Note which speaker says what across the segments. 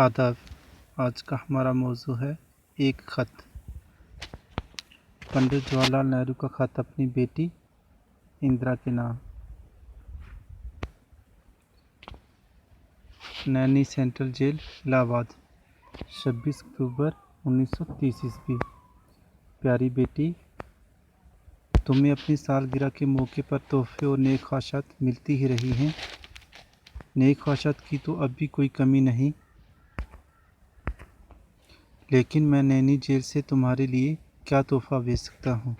Speaker 1: आदाब। आज का हमारा मौजू है एक ख़त। पंडित जवाहरलाल नेहरू का ख़त अपनी बेटी इंदिरा के नाम। नैनी सेंट्रल जेल इलाहाबाद, 26 अक्टूबर 1930 ईस्वी। प्यारी बेटी, तुम्हें अपनी सालगिरह के मौके पर तोहफे और नेक ख्वाहिशात मिलती ही रही हैं। नेक ख्वाहिशात की तो अब भी कोई कमी नहीं, लेकिन मैं नैनी जेल से तुम्हारे लिए क्या तोहफा भेज सकता हूँ।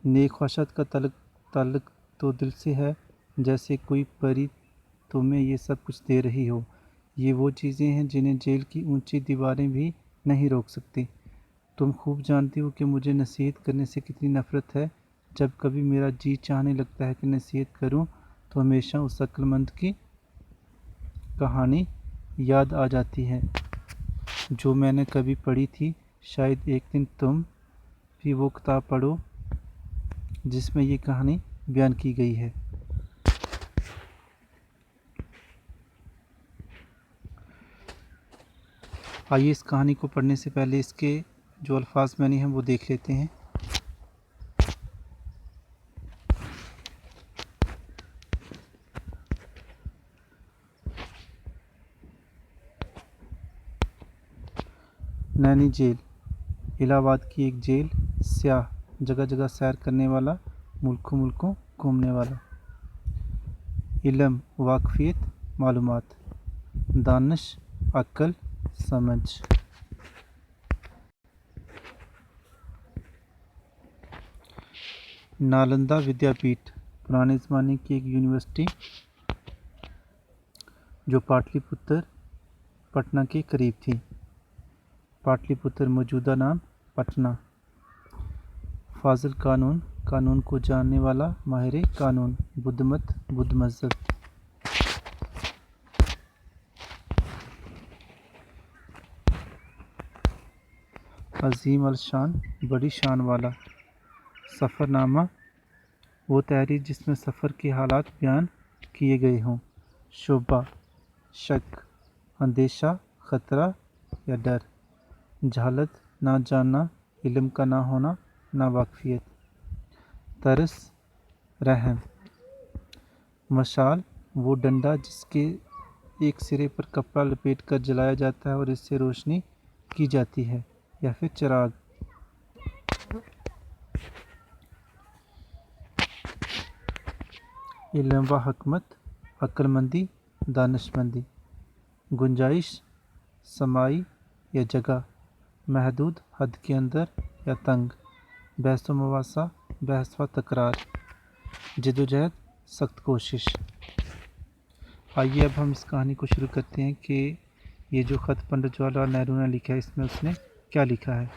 Speaker 1: नेक ख्वाहिशात का ताल्लुक तो दिल से है। जैसे कोई परी तुम्हें ये सब कुछ दे रही हो। ये वो चीज़ें हैं जिन्हें जेल की ऊंची दीवारें भी नहीं रोक सकती। तुम खूब जानती हो कि मुझे नसीहत करने से कितनी नफ़रत है। जब कभी मेरा जी चाहने लगता है कि नसीहत करूं, तो हमेशा उस अक्लमंद की कहानी याद आ जाती है जो मैंने कभी पढ़ी थी। शायद एक दिन तुम भी वो किताब पढ़ो जिसमें ये कहानी बयान की गई है। आइए इस कहानी को पढ़ने से पहले इसके जो अल्फाज मैंने हैं वो देख लेते हैं। नैनी जेल इलाहाबाद की एक जेल। स्याह, जगह जगह सैर करने वाला, मुल्कों मुल्कों घूमने वाला। इल्म, वाकफियत, मालूमात। दानिश, अक्ल, समझ। नालंदा विद्यापीठ, पुराने ज़माने की एक यूनिवर्सिटी जो पाटलिपुत्र पटना के करीब थी। पाटलिपुत्र मौजूदा नाम पटना। फाजिल कानून, कानून को जानने वाला, माहिर कानून। बुद्धमत, बुद्ध मज़हब। अजीम अलशान, बड़ी शान वाला। सफ़रनामा, वो तहरीर जिसमें सफ़र के हालात बयान किए गए हों। शुबा, शक, अंदेशा, ख़तरा या डर। जहालत, ना जानना, इल्म का ना होना, ना वाकफियत। तरस, रहम। मशाल, वो डंडा जिसके एक सिरे पर कपड़ा लपेट कर जलाया जाता है और इससे रोशनी की जाती है, या फिर चिराग। इल्म व हकमत, अक्लमंदी, दानिशमंदी। गुंजाइश, समाई या जगह, महदूद, हद के अंदर या तंग। बहस व मुबासा, बहस व तकरार। जदोजहद, सख्त कोशिश। आइए अब हम इस कहानी को शुरू करते हैं कि ये जो ख़त पंडित जवाहरलाल नेहरू ने लिखा है, इसमें उसने क्या लिखा है।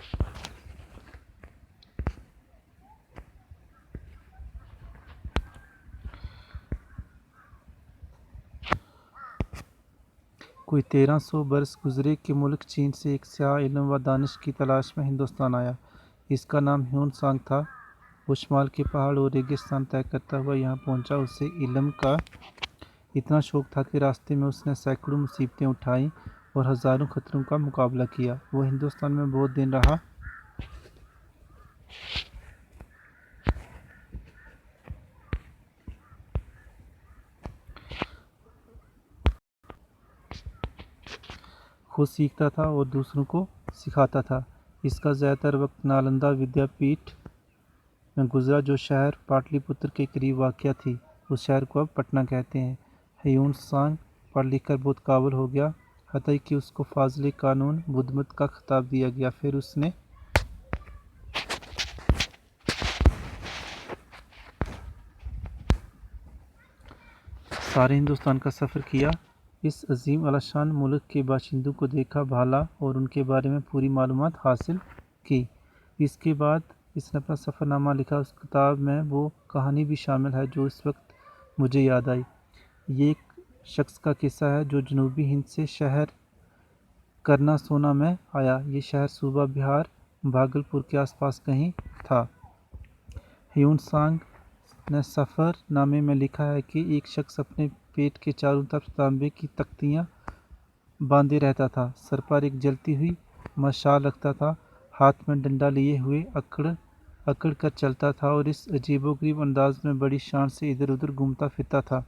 Speaker 1: कोई 1300 बरस गुजरे कि मुल्क चीन से एक स्याह इल्म व दानिश की तलाश में हिंदुस्तान आया। इसका नाम ह्यून सांग था। वो शुमाल के पहाड़ और रेगिस्तान तय करता हुआ यहाँ पहुँचा। उसे इल्म का इतना शौक़ था कि रास्ते में उसने सैकड़ों मुसीबतें उठाईं और हज़ारों खतरों का मुकाबला किया। वो हिंदुस्तान में बहुत दिन रहा। खुद सीखता था और दूसरों को सिखाता था। इसका ज़्यादातर वक्त नालंदा विद्यापीठ में गुजरा, जो शहर पाटलिपुत्र के करीब वाक़या थी। उस शहर को अब पटना कहते हैं। ह्यून सांग पढ़ लिख कर बहुत काबिल हो गया, हत्ता कि उसको फाजिल कानून, बुद्धमत का खिताब दिया गया। फिर उसने सारे हिंदुस्तान का सफ़र किया। इस अजीम अलशान मुल्क के बाशिंदों को देखा, भाला और उनके बारे में पूरी मालूमात हासिल की। इसके बाद इसने अपना सफ़रनामा लिखा। उस किताब में वो कहानी भी शामिल है जो इस वक्त मुझे याद आई। ये एक शख्स का किस्सा है जो जनूबी हिंद से शहर करना सोना में आया। ये शहर सूबा बिहार भागलपुर के आसपास कहीं تھا۔ ہیون سانگ نے سفر نامے میں لکھا ہے کہ ایک شخص اپنے پیٹ کے چاروں طرف تانبے کی تختیاں باندھے رہتا تھا، سر پر ایک جلتی ہوئی مشال رکھتا تھا، ہاتھ میں ڈنڈا لیے ہوئے اکڑ کر چلتا تھا اور اس عجیب و غریب انداز میں بڑی شان سے ادھر ادھر گھومتا پھرتا تھا۔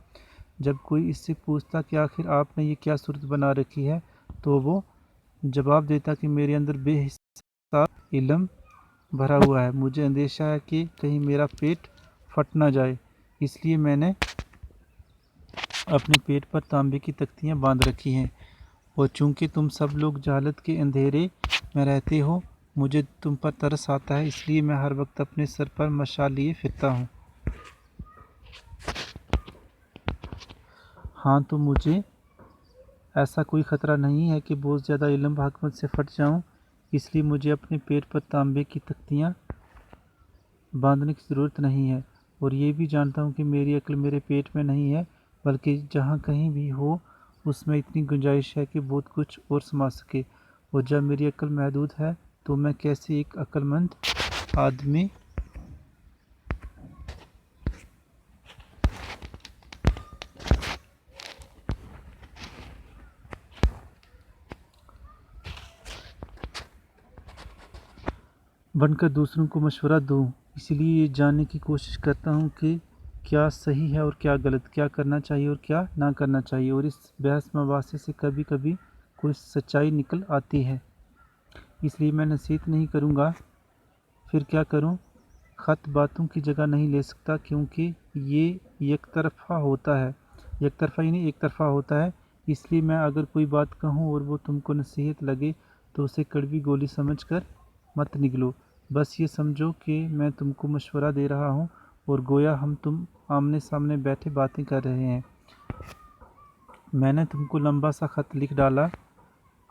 Speaker 1: جب کوئی اس سے پوچھتا کہ آخر آپ نے یہ کیا صورت بنا رکھی ہے تو وہ جواب دیتا کہ میرے اندر بے حساب علم بھرا ہوا ہے، مجھے اندیشہ ہے کہ کہیں میرا پیٹ پھٹ نہ جائے، اس لیے میں نے اپنے پیٹ پر تانبے کی تختیاں باندھ رکھی ہیں، اور چونکہ تم سب لوگ جہالت کے اندھیرے میں رہتے ہو، مجھے تم پر ترس آتا ہے، اس لیے میں ہر وقت اپنے سر پر مشال لیے پھرتا ہوں۔ ہاں تو مجھے ایسا کوئی خطرہ نہیں ہے کہ بہت زیادہ علم و حکمت سے پھٹ جاؤں، اس لیے مجھے اپنے پیٹ پر تانبے کی تختیاں باندھنے کی ضرورت نہیں ہے، اور یہ بھی جانتا ہوں کہ میری عقل میرے پیٹ میں نہیں ہے بلکہ جہاں کہیں بھی ہو اس میں اتنی گنجائش ہے کہ بہت کچھ اور سما سکے، اور جب میری عقل محدود ہے تو میں کیسے ایک عقل مند آدمی بن کر دوسروں کو مشورہ دوں، اسی لیے یہ جاننے کی کوشش کرتا ہوں کہ کیا صحیح ہے اور کیا غلط، کیا کرنا چاہیے اور کیا نہ کرنا چاہیے، اور اس بحث مباحثے سے کبھی کبھی کوئی سچائی نکل آتی ہے، اس لیے میں نصیحت نہیں کروں گا، پھر کیا کروں؟ خط باتوں کی جگہ نہیں لے سکتا کیونکہ یہ ایک طرفہ ہوتا ہے، اس لیے میں اگر کوئی بات کہوں اور وہ تم کو نصیحت لگے تو اسے کڑوی گولی سمجھ کر مت نگلو، بس یہ سمجھو کہ میں تم کو مشورہ دے رہا ہوں اور گویا ہم تم آمنے سامنے بیٹھے باتیں کر رہے ہیں۔ میں نے تم کو لمبا سا خط لکھ ڈالا،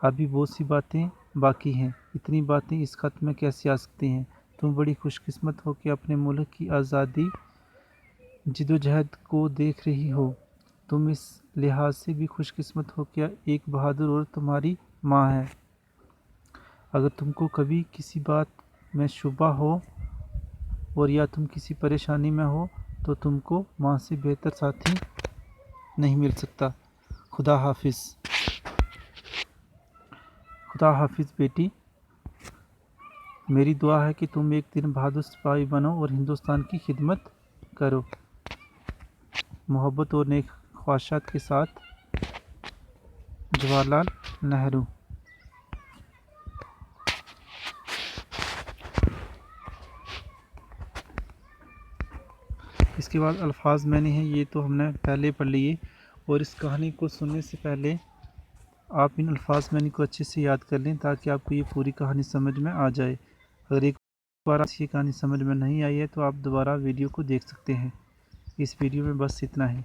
Speaker 1: ابھی بہت سی باتیں باقی ہیں، اتنی باتیں اس خط میں کیسے آ سکتی ہیں؟ تم بڑی خوش قسمت ہو کہ اپنے ملک کی آزادی جدوجہد کو دیکھ رہی ہو، تم اس لحاظ سے بھی خوش قسمت ہو کہ ایک بہادر عورت تمہاری ماں ہے۔ اگر تم کو کبھی کسی بات میں شبہ ہو اور یا تم کسی پریشانی میں ہو تو تم کو ماں سے بہتر ساتھی نہیں مل سکتا۔ خدا حافظ۔ خدا حافظ بیٹی، میری دعا ہے کہ تم ایک دن بہادر سپاہی بنو اور ہندوستان کی خدمت کرو۔ محبت اور نیک خواہشات کے ساتھ، جواہر لال نہرو۔ اس کے بعد الفاظ میں نے ہیں، یہ تو ہم نے پہلے پڑھ لیے، اور اس کہانی کو سننے سے پہلے آپ ان الفاظ میں کو اچھے سے یاد کر لیں تاکہ آپ کو یہ پوری کہانی سمجھ میں آ جائے۔ اگر ایک بار یہ کہانی سمجھ میں نہیں آئی ہے تو آپ دوبارہ ویڈیو کو دیکھ سکتے ہیں۔ اس ویڈیو میں بس اتنا ہی۔